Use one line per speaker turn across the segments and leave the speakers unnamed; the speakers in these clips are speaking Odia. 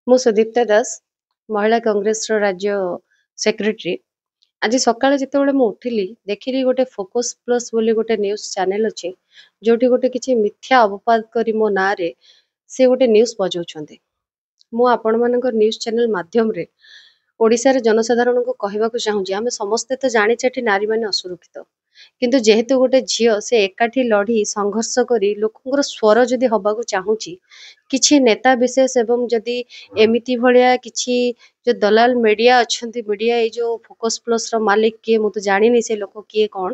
ମୁଁ ସୁଦୀପ୍ତା ଦାସ ମହିଳା କଂଗ୍ରେସର ରାଜ୍ୟ ସେକ୍ରେଟାରୀ। ଆଜି ସକାଳେ ଯେତେବେଳେ ମୁଁ ଉଠିଲି ଦେଖିଲି ଗୋଟେ ଫୋକସ୍ ପ୍ଲସ୍ ବୋଲି ଗୋଟେ ନ୍ୟୁଜ୍ ଚ୍ୟାନେଲ୍ ଅଛି, ଯୋଉଠି ଗୋଟେ କିଛି ମିଥ୍ୟା ଅପବାଦ କରି ମୋ ନାଁରେ ସେ ଗୋଟେ ନ୍ୟୁଜ୍ ବଜାଉଛନ୍ତି। ମୁଁ ଆପଣମାନଙ୍କ ନ୍ୟୁଜ୍ ଚ୍ୟାନେଲ୍ ମାଧ୍ୟମରେ ଓଡ଼ିଶାର ଜନସାଧାରଣଙ୍କୁ କହିବାକୁ ଚାହୁଁଛି, ଆମେ ସମସ୍ତେ ତ ଜାଣିଛେ ଏଠି ନାରୀମାନେ ଅସୁରକ୍ଷିତ, କିନ୍ତୁ ଯେହେତୁ ଗୋଟେ ଝିଅ ସେ ଏକାଠି ଲଢ଼ି ସଂଘର୍ଷ କରି ଲୋକଙ୍କର ସ୍ୱର ଯଦି ହବାକୁ ଚାହୁଁଛି, କିଛି ନେତା ବିଶେଷ ଏବଂ ଯଦି ଏମିତି ଭଳିଆ କିଛି ଯୋଉ ଦଲାଲ ମିଡ଼ିଆ ଅଛନ୍ତି, ମିଡ଼ିଆ ଏଇ ଯୋଉ ଫୋକସ୍ ପ୍ଲସ୍ର ମାଲିକ କିଏ ମୁଁ ତ ଜାଣିନି, ସେ ଲୋକ କିଏ କ'ଣ,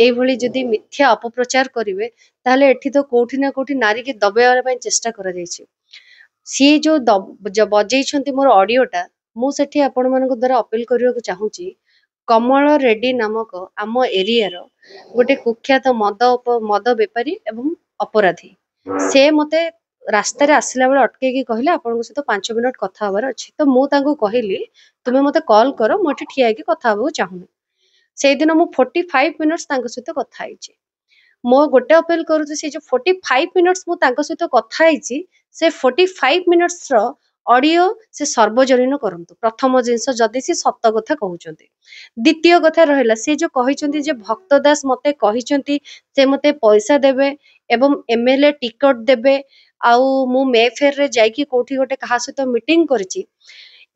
ଏଇଭଳି ଯଦି ମିଥ୍ୟା ଅପପ୍ରଚାର କରିବେ ତାହେଲେ ଏଠି ତ କୋଉଠି ନା କୋଉଠି ନାରୀକି ଦବେଇବା ପାଇଁ ଚେଷ୍ଟା କରାଯାଇଛି। ସିଏ ଯୋଉ ବଜେଇଛନ୍ତି ମୋର ଅଡ଼ିଓଟା, ମୁଁ ସେଠି ଆପଣମାନଙ୍କ ଦ୍ୱାରା ଅପିଲ କରିବାକୁ ଚାହୁଁଛି, କମଳ ରେଡ୍ଡି ନାମକ ଆମ ଏରିଆର ଗୋଟେ କୁଖ୍ୟାତ ମଦ ବେପାରୀ ଏବଂ ଅପରାଧୀ। ସେ ମୋତେ ରାସ୍ତାରେ ଆସିଲା ବେଳେ ଅଟକେଇକି କହିଲେ ଆପଣଙ୍କ ସହିତ 5 ମିନିଟ୍ କଥା ହେବାର ଅଛି। ତ ମୁଁ ତାଙ୍କୁ କହିଲି ତୁମେ ମୋତେ କଲ୍ କର, ମୁଁ ଏଠି ଠିଆ ହେଇକି କଥା ହେବାକୁ ଚାହୁଁନି। ସେଇଦିନ ମୁଁ 45 ମିନିଟ୍ସ ତାଙ୍କ ସହିତ କଥା ହେଇଛି। ମୋ ଗୋଟେ ଅପିଲ କରୁଛି, ସେ ଯୋଉ 45 ମିନିଟ୍ସ ମୁଁ ତାଙ୍କ ସହିତ କଥା ହେଇଛି, ସେ 45 ମିନିଟ୍ସର ଅଡ଼ିଓ ସେ ସର୍ବଜନୀନ କରନ୍ତୁ। ପ୍ରଥମ ଜିନିଷ, ଯଦି ସେ ସତ କଥା କହୁଛନ୍ତି। ଦ୍ୱିତୀୟ କଥା ରହିଲା, ସେ ଯୋଉ କହିଛନ୍ତି ଯେ ଭକ୍ତ ଦାସ ମୋତେ କହିଛନ୍ତି ସେ ମୋତେ ପଇସା ଦେବେ ଏବଂ MLA ଟିକଟ ଦେବେ, ଆଉ ମୁଁ ମେଫେୟାରରେ ଯାଇକି କୋଉଠି ଗୋଟେ କାହା ସହିତ ମିଟିଂ କରିଛି,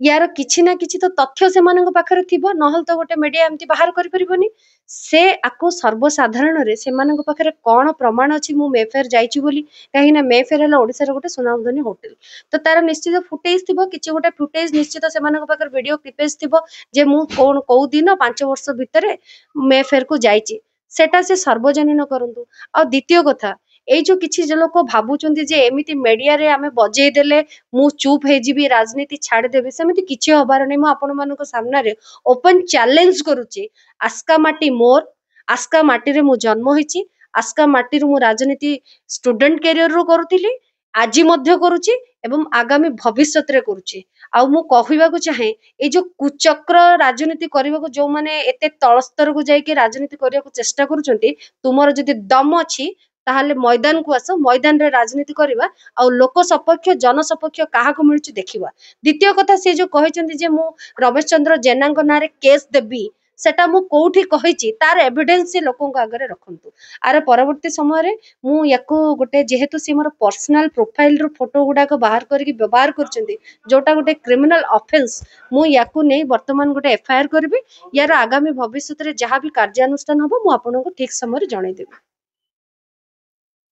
ୟାର କିଛି ନା କିଛି ତ ତଥ୍ୟ ସେମାନଙ୍କ ପାଖରେ ଥିବ, ନହେଲେ ତ ଗୋଟେ ମିଡ଼ିଆ ଏମିତି ବାହାର କରିପାରିବନି। ସେ ଆକୁ ସର୍ବସାଧାରଣରେ ସେମାନଙ୍କ ପାଖରେ କ'ଣ ପ୍ରମାଣ ଅଛି ମୁଁ ମେଫେୟାର ଯାଇଛି ବୋଲି, କାହିଁକିନା ମେଫେୟାର ହେଲା ଓଡ଼ିଶାର ଗୋଟେ ସୁନାମଧନ୍ୟ ହୋଟେଲ, ତ ତାର ନିଶ୍ଚିତ ଫୁଟେଜ୍ ଥିବ, କିଛି ଗୋଟେ ଫୁଟେଜ୍ ନିଶ୍ଚିତ ସେମାନଙ୍କ ପାଖରେ ଭିଡ଼ିଓ କ୍ଲିପେଜ୍ ଥିବ ଯେ ମୁଁ କୋଉ ଦିନ 5 ବର୍ଷ ଭିତରେ ମେଫେୟାରକୁ ଯାଇଛି, ସେଟା ସେ ସର୍ବଜନୀନ କରନ୍ତୁ। ଆଉ ଦ୍ୱିତୀୟ କଥା, ଏଇ ଯୋଉ କିଛି ଲୋକ ଭାବୁଛନ୍ତି ଯେ ଏମିତି ମିଡ଼ିଆରେ ଆମେ ବଜେଇ ଦେଲେ ମୁଁ ଚୁପ୍ ହେଇଯିବି, ରାଜନୀତି ଛାଡ଼ିଦେବି, ସେମିତି କିଛି ହବାର ନାହିଁ। ମୁଁ ଆପଣମାନଙ୍କ ସାମ୍ନାରେ ଓପନ ଚ୍ୟାଲେଞ୍ଜ କରୁଛି, ଆସ୍କା ମାଟି ମୋର, ଆସ୍କା ମାଟିରେ ମୁଁ ଜନ୍ମ ହେଇଛି, ଆସ୍କା ମାଟିରୁ ମୁଁ ରାଜନୀତି ଷ୍ଟୁଡେଣ୍ଟ କ୍ୟାରିୟରରୁ କରୁଥିଲି, ଆଜି ମଧ୍ୟ କରୁଛି ଏବଂ ଆଗାମୀ ଭବିଷ୍ୟତରେ କରୁଛି। ଆଉ ମୁଁ କହିବାକୁ ଚାହେଁ, ଏଇ ଯୋଉ କୁଚକ୍ର ରାଜନୀତି କରିବାକୁ ଯୋଉମାନେ ଏତେ ତଳ ସ୍ତରକୁ ଯାଇକି ରାଜନୀତି କରିବାକୁ ଚେଷ୍ଟା କରୁଛନ୍ତି, ତୁମର ଯଦି ଦମ ଅଛି ତାହେଲେ ମଇଦାନକୁ ଆସ, ମଇଦାନରେ ରାଜନୀତି କରିବା, ଆଉ ଲୋକ ସପକ୍ଷ ଜନ ସପକ୍ଷ କାହାକୁ ମିଳୁଛି ଦେଖିବା। ଦ୍ୱିତୀୟ କଥା, ସେ ଯୋଉ କହିଛନ୍ତି ଯେ ମୁଁ ରମେଶ ଚନ୍ଦ୍ର ଜେନାଙ୍କ ନାଁରେ କେସ୍ ଦେବି, ସେଟା ମୁଁ କୋଉଠି କହିଛି ତାର ଏଭିଡେନ୍ସ ସେ ଲୋକଙ୍କ ଆଗରେ ରଖନ୍ତୁ। ଆର ପରବର୍ତ୍ତୀ ସମୟରେ ମୁଁ ୟାକୁ ଗୋଟେ, ଯେହେତୁ ସେ ମୋର ପର୍ସନାଲ ପ୍ରୋଫାଇଲରୁ ଫଟୋ ଗୁଡାକ ବାହାର କରିକି ବ୍ୟବହାର କରୁଛନ୍ତି, ଯୋଉଟା ଗୋଟେ କ୍ରିମିନାଲ ଅଫେନ୍ସ, ମୁଁ ୟାକୁ ନେଇ ବର୍ତ୍ତମାନ ଗୋଟେ FIR କରିବି। ୟାର ଆଗାମୀ ଭବିଷ୍ୟତରେ ଯାହା ବି କାର୍ଯ୍ୟାନୁଷ୍ଠାନ ହବ ମୁଁ ଆପଣଙ୍କୁ ଠିକ ସମୟରେ ଜଣେଇଦେବି।